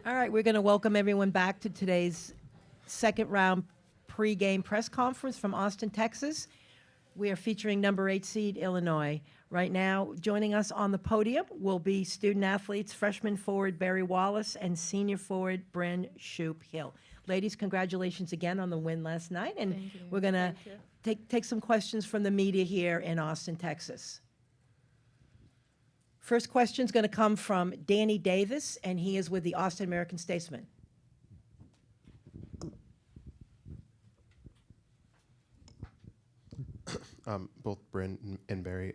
All right, we're going to welcome everyone back to today's second round pregame press conference from Austin, Texas. We are featuring number 8 seed Illinois. Right now, joining us on the podium will be student athletes, freshman forward Barry Wallace and senior forward Brynn Shoup-Hill. Ladies, congratulations again on the win last night, and Thank you. we're going to take some questions from the media here in Austin, Texas. First question is going to come from Danny Davis, and he is with the Austin American-Statesman. Both Brynn and Barry.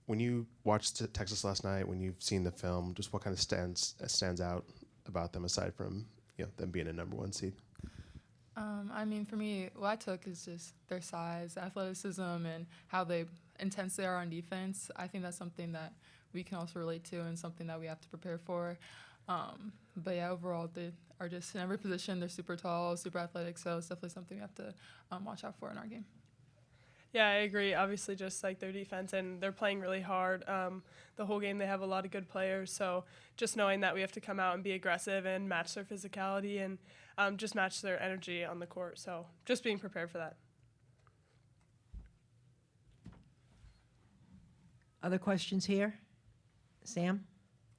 When you watched Texas last night, when you've seen the film, just what kind of stands out about them aside from them being a number 1 seed? I mean, for me, what I took is just their size, athleticism, and how intense they are on defense. I think that's something that we can also relate to and something that we have to prepare for. But yeah, overall, they are just in every position. They're super tall, super athletic, so it's definitely something we have to watch out for in our game. Yeah, I agree. Obviously, just like their defense, and they're playing really hard. The whole game, they have a lot of good players. So just knowing that we have to come out and be aggressive and match their physicality and just match their energy on the court. So just being prepared for that. Other questions here? Sam?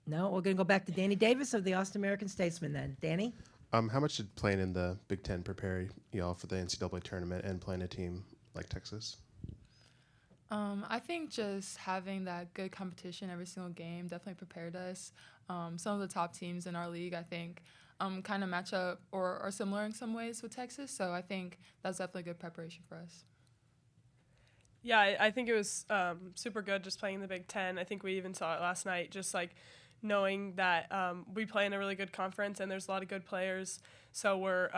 No? We're going to go back to Danny Davis of the Austin American-Statesman then. Danny? How much did playing in the Big Ten prepare y'all for the NCAA tournament and playing a team like Texas? I think just having that good competition every single game definitely prepared us. Some of the top teams in our league, I think, kind of match up or are similar in some ways with Texas. So I think that's definitely good preparation for us. Yeah, I think it was super good just playing in the Big Ten. I think we even saw it last night, just like knowing that we play in a really good conference and there's a lot of good players. So we're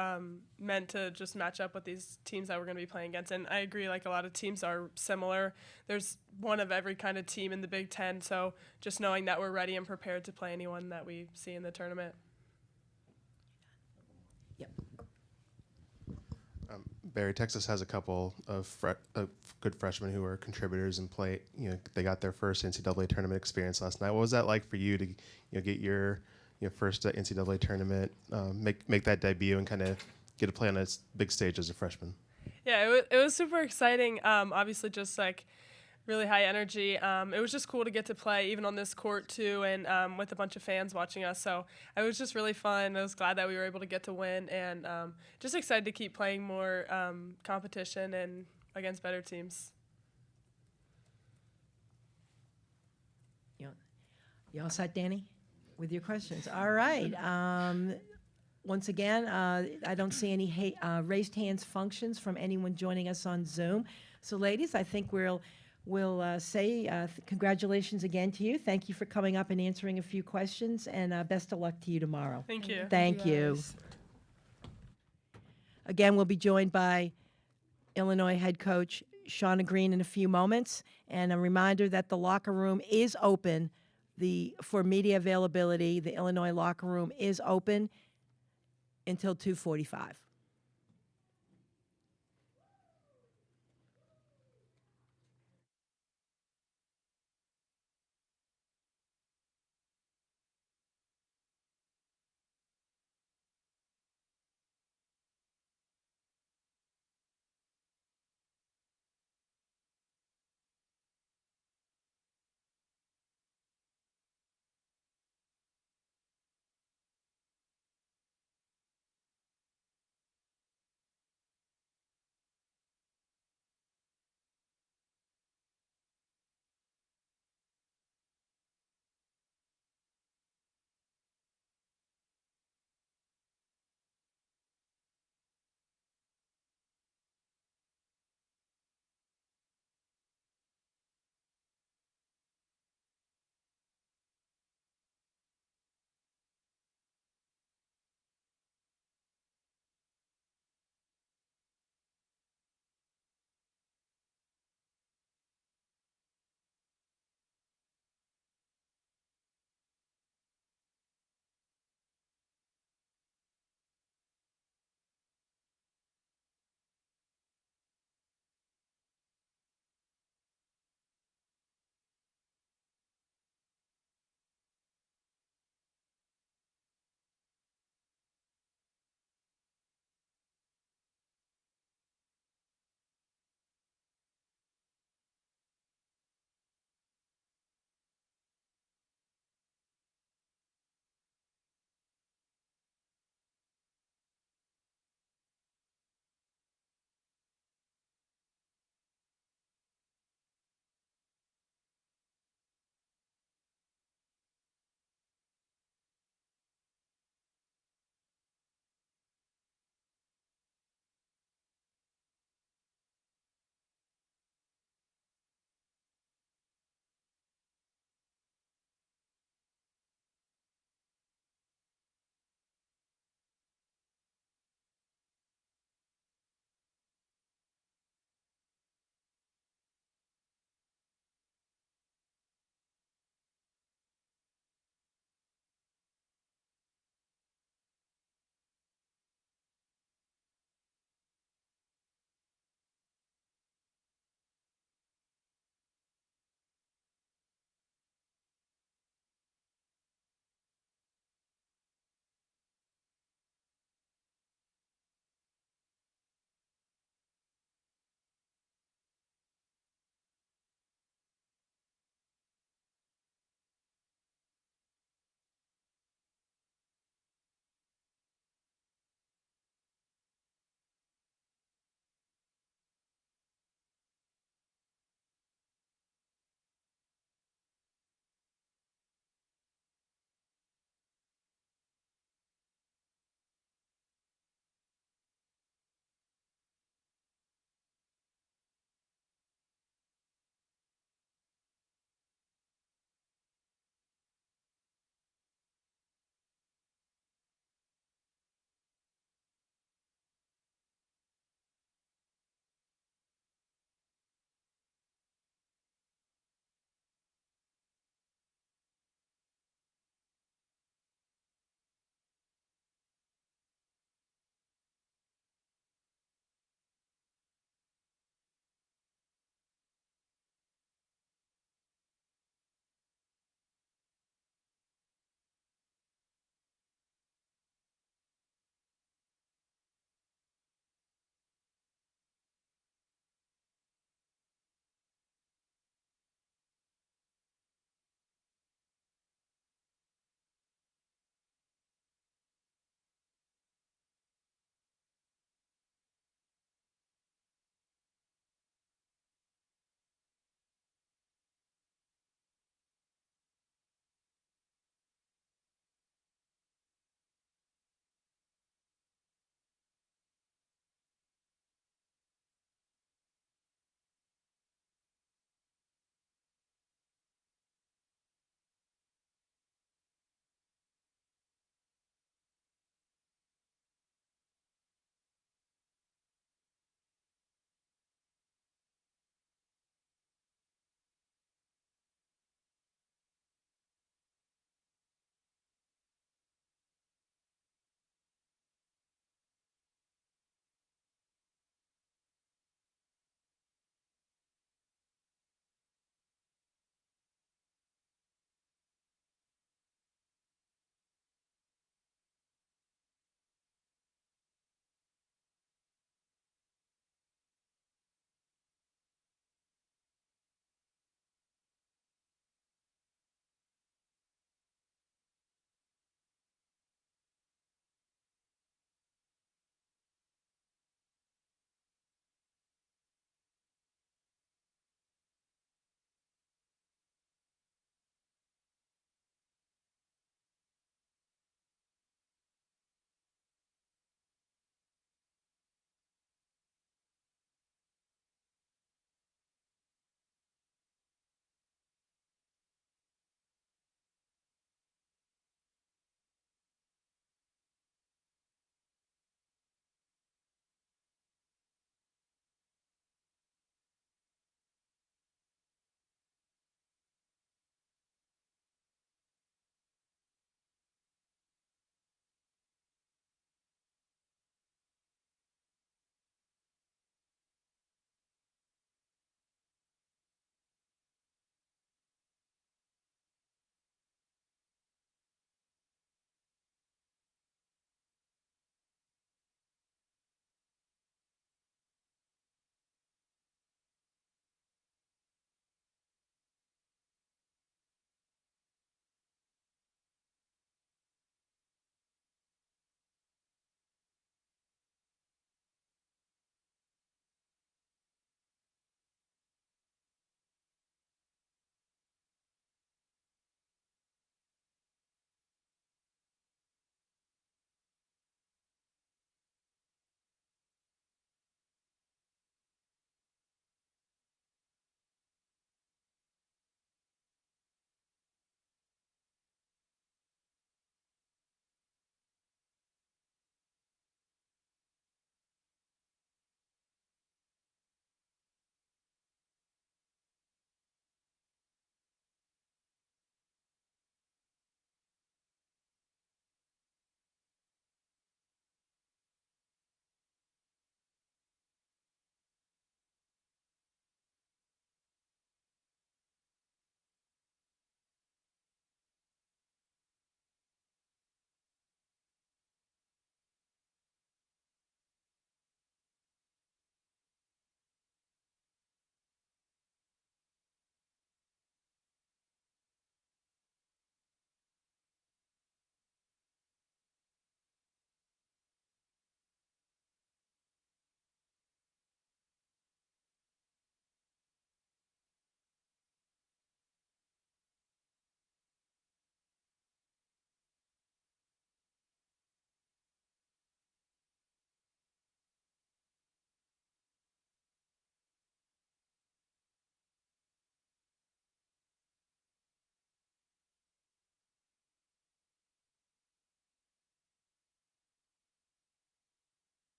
meant to just match up with these teams that we're going to be playing against. And I agree, like a lot of teams are similar. There's one of every kind of team in the Big Ten. So just knowing that we're ready and prepared to play anyone that we see in the tournament. Yep. Barry, Texas has a couple of good freshmen who are contributors and play. They got their first NCAA tournament experience last night. What was that like for you to get your first NCAA tournament, make that debut, and kind of get to play on a big stage as a freshman? Yeah, it was super exciting. Obviously, just like really high energy. It was just cool to get to play even on this court too, and with a bunch of fans watching us. So it was just really fun. I was glad that we were able to get to win, and just excited to keep playing more competition and against better teams. You all set, Danny, with your questions? All right. Once again, I don't see any raised hands functions from anyone joining us on Zoom. So, ladies, I think we'll say congratulations again to you. Thank you for coming up and answering a few questions, and best of luck to you tomorrow. Thank you. Thank you. Again, we'll be joined by Illinois head coach Shauna Green in a few moments, and a reminder that the locker room is open. For media availability, the Illinois locker room is open until 2:45.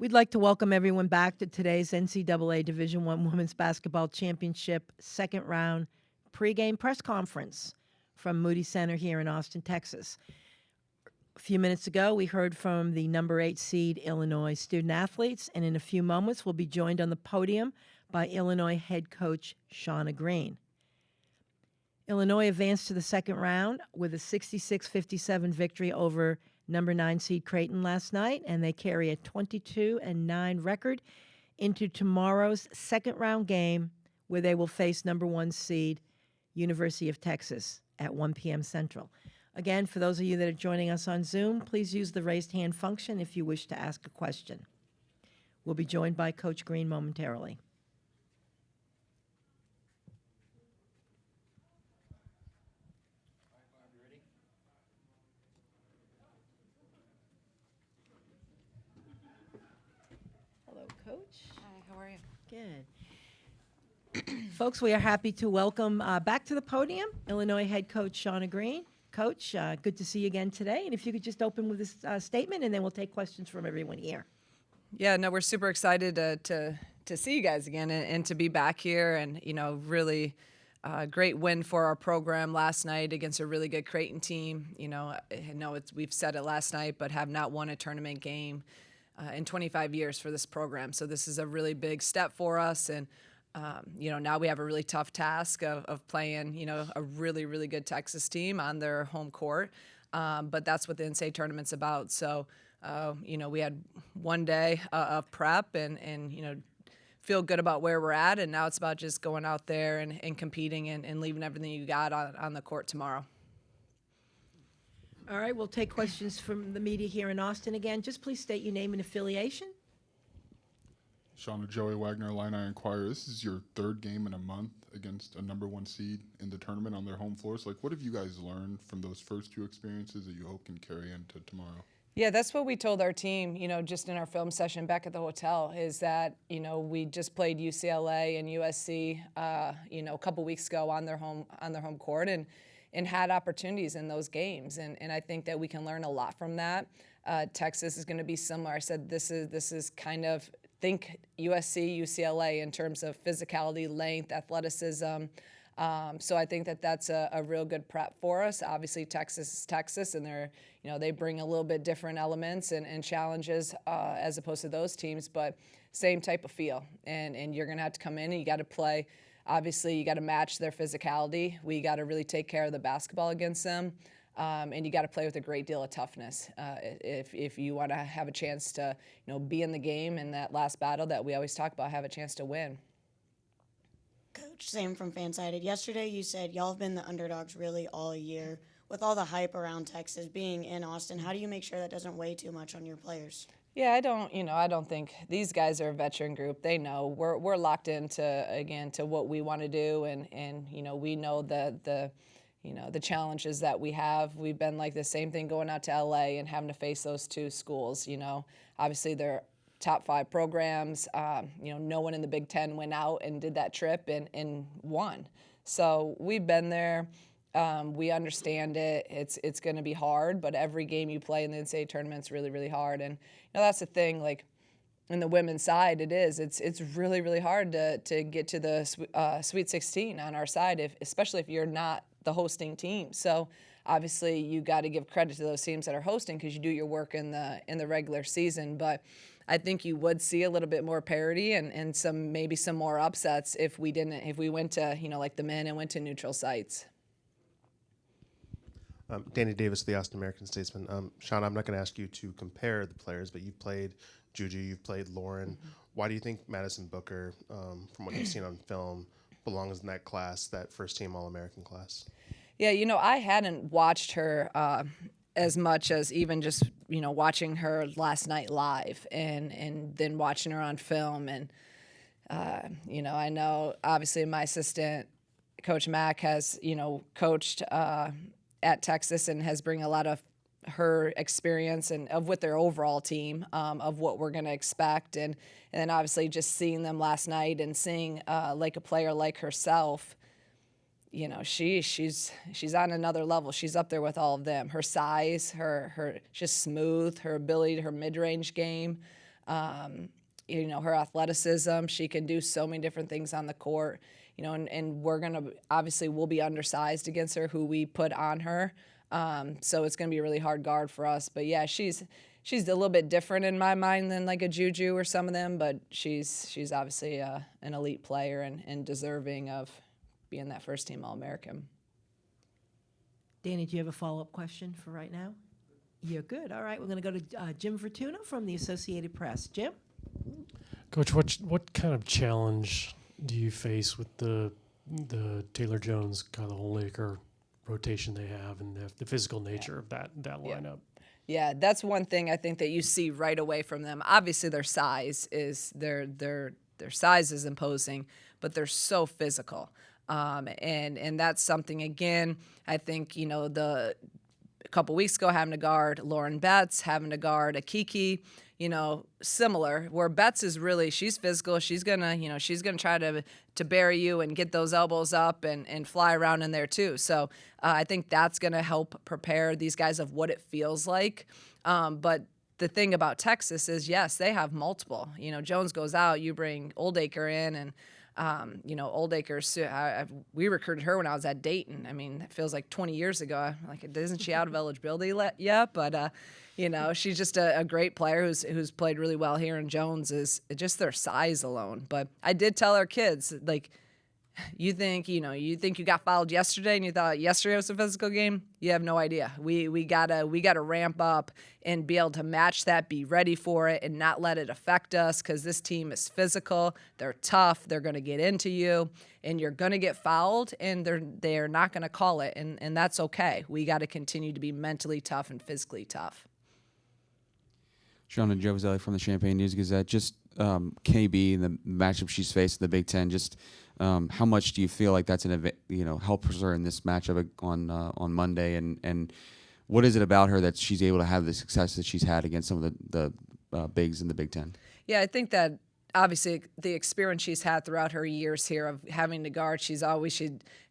We'd like to welcome everyone back to today's NCAA Division I Women's Basketball Championship second round pregame press conference from Moody Center here in Austin, Texas. A few minutes ago, we heard from the number 8 seed Illinois student athletes, and in a few moments, we'll be joined on the podium by Illinois head coach Shauna Green. Illinois advanced to the second round with a 66-57 victory over number 9 seed Creighton last night, and they carry a 22-9 record into tomorrow's second round game where they will face number 1 seed University of Texas at 1 p.m. Central. Again, for those of you that are joining us on Zoom, please use the raised hand function if you wish to ask a question. We'll be joined by Coach Green momentarily. Hello, Coach. Hi, how are you? Good. Folks, we are happy to welcome back to the podium Illinois head coach Shauna Green. Coach, good to see you again today. And if you could just open with this statement, and then we'll take questions from everyone here. Yeah, no, we're super excited to see you guys again and to be back here. And, you know, really great win for our program last night against a really good Creighton team. You know, I know we've said it last night, but have not won a tournament game in 25 years for this program. So this is a really big step for us. And, you know, now we have a really tough task of playing, you know, a really, really good Texas team on their home court. But that's what the NCAA tournament's about. So, you know, we had one day of prep and, you know, feel good about where we're at. And now it's about just going out there and competing and leaving everything you got on the court tomorrow. All right, we'll take questions from the media here in Austin again. Just please state your name and affiliation. Shauna Joey Wagner, Illini Inquirer. This is your third game in a month against a number 1 seed in the tournament on their home floor. So, like, what have you guys learned from those first 2 experiences that you hope can carry into tomorrow? Yeah, that's what we told our team, you know, just in our film session back at the hotel, is that, you know, we just played UCLA and USC, you know, a couple weeks ago on their home court and had opportunities in those games. And I think that we can learn a lot from that. Texas is going to be similar. I said this is kind of think USC, UCLA in terms of physicality, length, athleticism. So I think that that's a real good prep for us. Obviously, Texas is Texas, and they bring a little bit different elements and challenges as opposed to those teams, but same type of feel. And you're going to have to come in and you got to play. Obviously, you got to match their physicality. We got to really take care of the basketball against them. And you got to play with a great deal of toughness if you want to have a chance to, be in the game in that last battle that we always talk about, have a chance to win. Coach, Sam from Fansided. Yesterday you said y'all have been the underdogs really all year. With all the hype around Texas being in Austin, how do you make sure that doesn't weigh too much on your players? Yeah, I don't think these guys are a veteran group. They know we're locked into what we want to do, and we know the challenges that we have. We've been like the same thing going out to LA and having to face those two schools. Obviously they're top 5 programs. No one in the Big Ten went out and did that trip and won. So we've been there. We understand it. It's going to be hard, but every game you play in the NCAA tournament is really, really hard. And that's the thing. Like in the women's side, it's really, really hard to get to the Sweet 16 on our side, especially if you're not the hosting team. So obviously you got to give credit to those teams that are hosting because you do your work in the regular season. But I think you would see a little bit more parity and maybe some more upsets if we went to like the men and went to neutral sites. Danny Davis, the Austin American Statesman. Shauna, I'm not going to ask you to compare the players, but you've played Juju, you've played Lauren. Mm-hmm. Why do you think Madison Booker, from what you've seen on film, belongs in that class, that first-team All-American class? Yeah, I hadn't watched her as much as even just, watching her last night live and then watching her on film. And, I know obviously my assistant, Coach Mack, has, coached at Texas and has bring a lot of her experience and of with their overall team of what we're going to expect. And then obviously just seeing them last night and seeing like a player like herself, she's on another level. She's up there with all of them. Her size, her just smooth, her ability, her mid-range game. Her athleticism, she can do so many different things on the court, and we'll be undersized against her, who we put on her. So it's going to be a really hard guard for us. But yeah, she's a little bit different in my mind than like a Juju or some of them, but she's obviously an elite player and deserving of being that first team All-American. Danny, do you have a follow-up question for right now? You're good. All right, we're going to go to Jim Fortuna from the Associated Press. Jim? Coach, what kind of challenge do you face with the Taylor Jones, kind of the whole Laker rotation they have, and the physical nature of that lineup? Yeah, that's one thing I think that you see right away from them. Obviously, their size is imposing, but they're so physical, and that's something. Again, I think a couple weeks ago having to guard Lauren Betts, having to guard a Kiki. Similar, where Betts is really, she's physical. She's gonna try to bury you and get those elbows up and fly around in there too. So I think that's gonna help prepare these guys of what it feels like. But the thing about Texas is, yes, they have multiple. Jones goes out, you bring Oldacre in, and Oldacre's, we recruited her when I was at Dayton. I mean, it feels like 20 years ago. I'm like, isn't she out of eligibility yet? But she's just a great player who's played really well here. And Jones is just their size alone. But I did tell our kids, like, you think you got fouled yesterday and you thought yesterday was a physical game? You have no idea. We gotta ramp up and be able to match that, be ready for it, and not let it affect us, because this team is physical. They're tough. They're gonna get into you, and you're gonna get fouled, and they're not gonna call it, and that's okay. We got to continue to be mentally tough and physically tough. Shauna Green from the Champaign News-Gazette. Just KB and the matchup she's faced in the Big Ten. Just how much do you feel like that's helps her in this matchup on Monday, and what is it about her that she's able to have the success that she's had against some of the bigs in the Big Ten? Yeah, I think that obviously the experience she's had throughout her years here of having to guard, she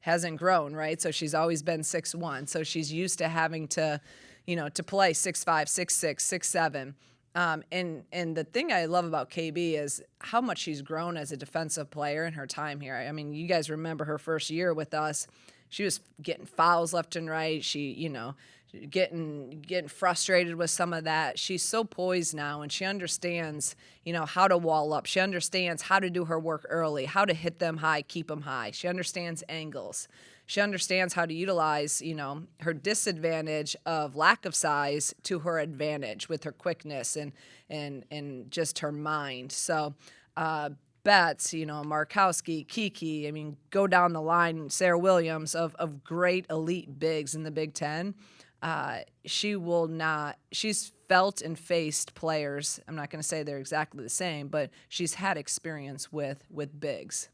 hasn't grown, right? So she's always been 6'1", so she's used to having to play 6'5", 6'6", 6'7". And the thing I love about KB is how much she's grown as a defensive player in her time here. I mean, you guys remember her first year with us. She was getting fouls left and right. She, getting frustrated with some of that. She's so poised now, and she understands, how to wall up. She understands how to do her work early, how to hit them high, keep them high. She understands angles. She understands how to utilize, her disadvantage of lack of size to her advantage with her quickness and just her mind. So Betts, Markowski, Kiki, I mean, go down the line, Sarah Williams of great elite bigs in the Big Ten. She's felt and faced players. I'm not going to say they're exactly the same, but she's had experience with bigs.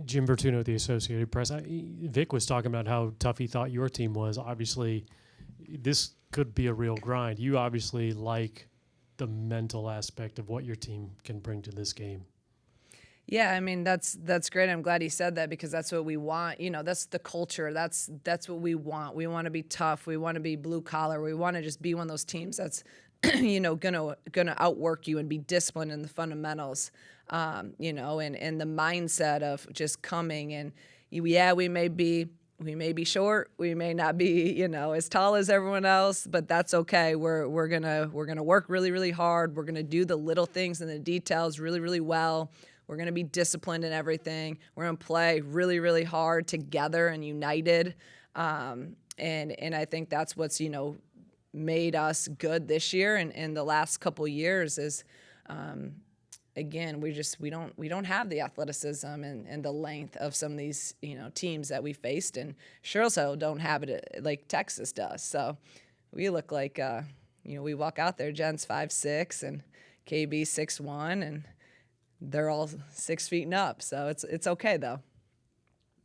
Jim Fortuna of the Associated Press. Vic was talking about how tough he thought your team was. Obviously, this could be a real grind. You obviously like the mental aspect of what your team can bring to this game. Yeah, I mean, that's great. I'm glad he said that, because that's what we want. That's the culture. That's what we want. We want to be tough. We want to be blue collar. We want to just be one of those teams that's gonna outwork you and be disciplined in the fundamentals. And the mindset of just coming and we may be short, we may not be as tall as everyone else, but that's okay. We're gonna work really, really hard. We're gonna do the little things and the details really, really well. We're gonna be disciplined in everything. We're gonna play really, really hard together and united. And I think that's what's made us good this year and the last couple years is. Again, we don't have the athleticism and the length of some of these teams that we faced, and sure also don't have it like Texas does. So we look like we walk out there, Jen's 5'6" and KB 6'1", and they're all 6 feet and up. So it's okay though.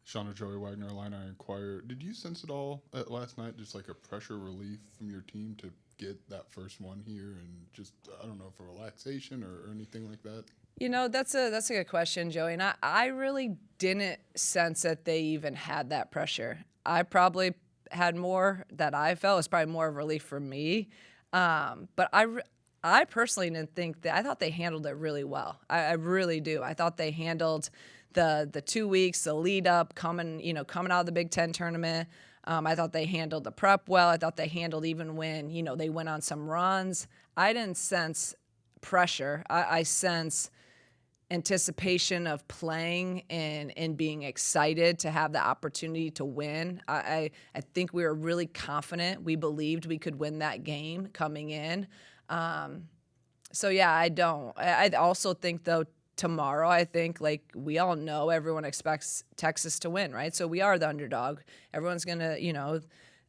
Shauna Wagner, Illini Inquirer. Did you sense it all last night, just like a pressure relief from your team to get that first one here, and just I don't know, for relaxation or anything like that? That's a good question, Joey. And I really didn't sense that they even had that pressure. I probably had more that I felt. It was probably more of relief for me. But I personally didn't think that. I thought they handled it really well. I really do. I thought they handled the 2 weeks, the lead up, coming out of the Big Ten tournament. I thought they handled the prep well. I thought they handled even when, they went on some runs. I didn't sense pressure. I sense anticipation of playing and being excited to have the opportunity to win. I think we were really confident. We believed we could win that game coming in. So yeah, I also think though tomorrow, I think like we all know everyone expects Texas to win, right? So we are the underdog. Everyone's gonna,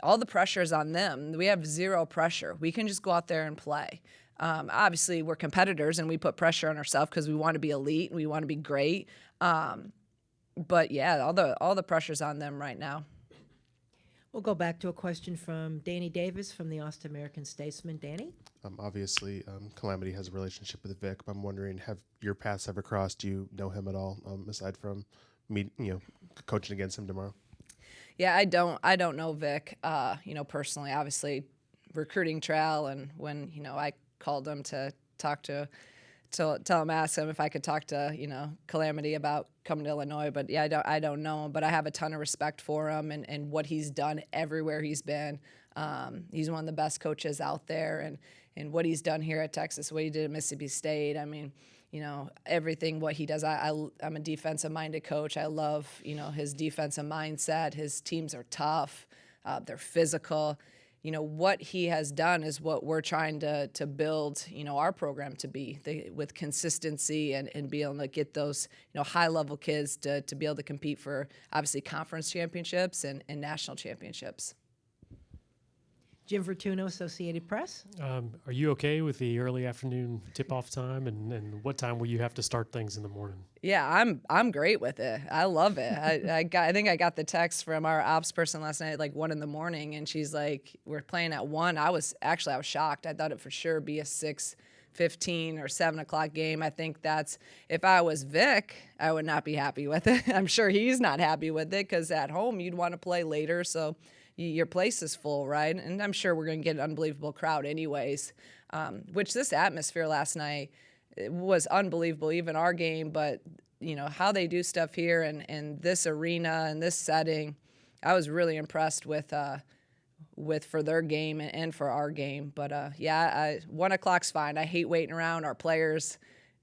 all the pressure is on them. We have zero pressure. We can just go out there and play. Obviously, we're competitors and we put pressure on ourselves because we want to be elite and we want to be great. But yeah, all the pressure's on them right now. We'll go back to a question from Danny Davis from the Austin American Statesman. Danny? Obviously, Calamity has a relationship with Vic. But I'm wondering, have your paths ever crossed? Do you know him at all, aside from me, coaching against him tomorrow? Yeah, I don't know Vic, personally. Obviously, recruiting trail, and when I called him to talk to ask him if I could talk to Calamity about coming to Illinois. But yeah, I don't know him, but I have a ton of respect for him and what he's done everywhere he's been. He's one of the best coaches out there, and what he's done here at Texas, what he did at Mississippi State. I mean, everything what he does. I'm a defensive-minded coach. I love his defensive mindset. His teams are tough. They're physical. What he has done is what we're trying to build, our program to be, with consistency and be able to get those, high-level kids to be able to compete for, obviously, conference championships and national championships. Jim Vertuno, Associated Press. Are you okay with the early afternoon tip-off time, and what time will you have to start things in the morning? Yeah, I'm great with it. I love it. I think I got the text from our ops person last night at like 1 a.m, and she's like, "We're playing at 1." I was shocked. I thought it for sure be a 6:15 or 7 o'clock game. I think that's, if I was Vic, I would not be happy with it. I'm sure he's not happy with it because at home you'd want to play later, so your place is full, right? And I'm sure we're going to get an unbelievable crowd anyways, which this atmosphere last night was unbelievable, even our game. But, how they do stuff here and this arena and this setting, I was really impressed with for their game and for our game. But, 1 o'clock's fine. I hate waiting around. Our players,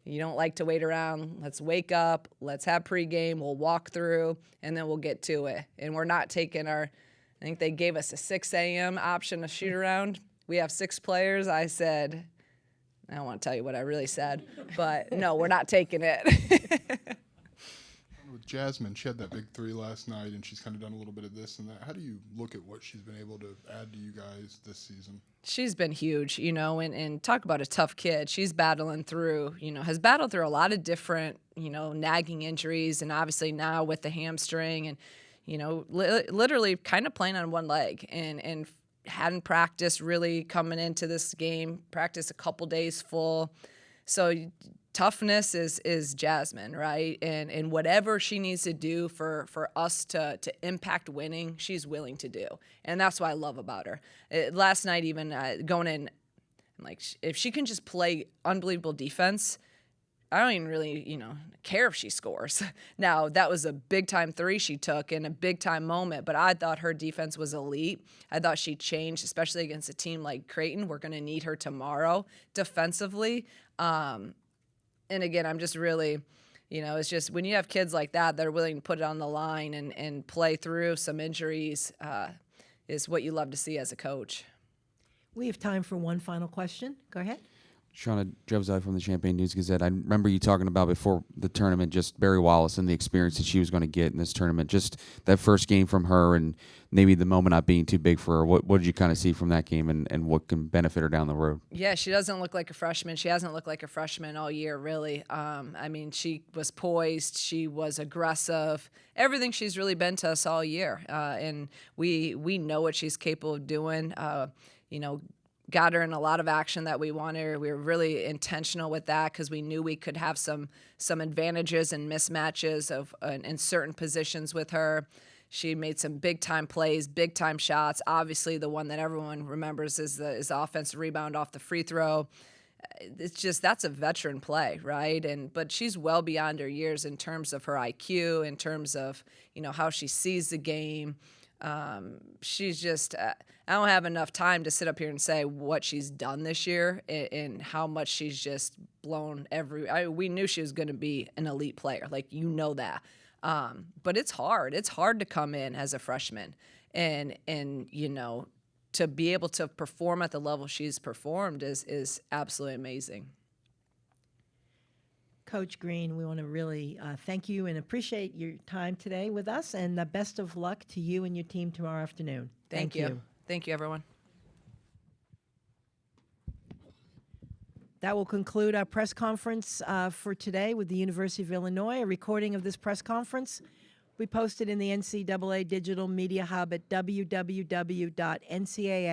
you don't like to wait around. Let's wake up. Let's have pregame. We'll walk through, and then we'll get to it. And we're not taking I think they gave us a 6 a.m. option to shoot around. We have 6 players. I said, I don't want to tell you what I really said, but no, we're not taking it. With Jasmine, she had that big 3 last night, and she's kind of done a little bit of this and that. How do you look at what she's been able to add to you guys this season? She's been huge, and talk about a tough kid. She's battling through, has battled through a lot of different, nagging injuries, and obviously now with the hamstring and, literally kind of playing on one leg and hadn't practiced really coming into this game, practiced a couple days full. So toughness is Jasmine, right? And whatever she needs to do for us to impact winning, she's willing to do. And that's what I love about her. Last night even going in, like, if she can just play unbelievable defense, I don't even really, care if she scores. Now, that was a big-time 3 she took in a big-time moment, but I thought her defense was elite. I thought she changed, especially against a team like Creighton. We're going to need her tomorrow defensively. And again, I'm just really, it's just when you have kids like that are willing to put it on the line and play through some injuries is what you love to see as a coach. We have time for one final question. Go ahead. Shauna Green from the Champaign News-Gazette. I remember you talking about before the tournament, just Barry Wallace and the experience that she was going to get in this tournament. Just that first game from her and maybe the moment not being too big for her. What did you kind of see from that game and what can benefit her down the road? Yeah, she doesn't look like a freshman. She hasn't looked like a freshman all year, really. She was poised. She was aggressive. Everything she's really been to us all year. And we know what she's capable of doing. Got her in a lot of action that we wanted. We were really intentional with that because we knew we could have some advantages and mismatches in certain positions with her. She made some big-time plays, big-time shots. Obviously, the one that everyone remembers is the offensive rebound off the free throw. it's just that's a veteran play, right? But she's well beyond her years in terms of her IQ, in terms of how she sees the game. She's just I don't have enough time to sit up here and say what she's done this year and how much she's just blown we knew she was going to be an elite player, like that. But it's hard. It's hard to come in as a freshman and to be able to perform at the level she's performed is absolutely amazing. Coach Green, we want to really thank you and appreciate your time today with us, and the best of luck to you and your team tomorrow afternoon. Thank you. Thank you, everyone. That will conclude our press conference for today with the University of Illinois. A recording of this press conference we posted in the NCAA Digital Media Hub at www.ncaa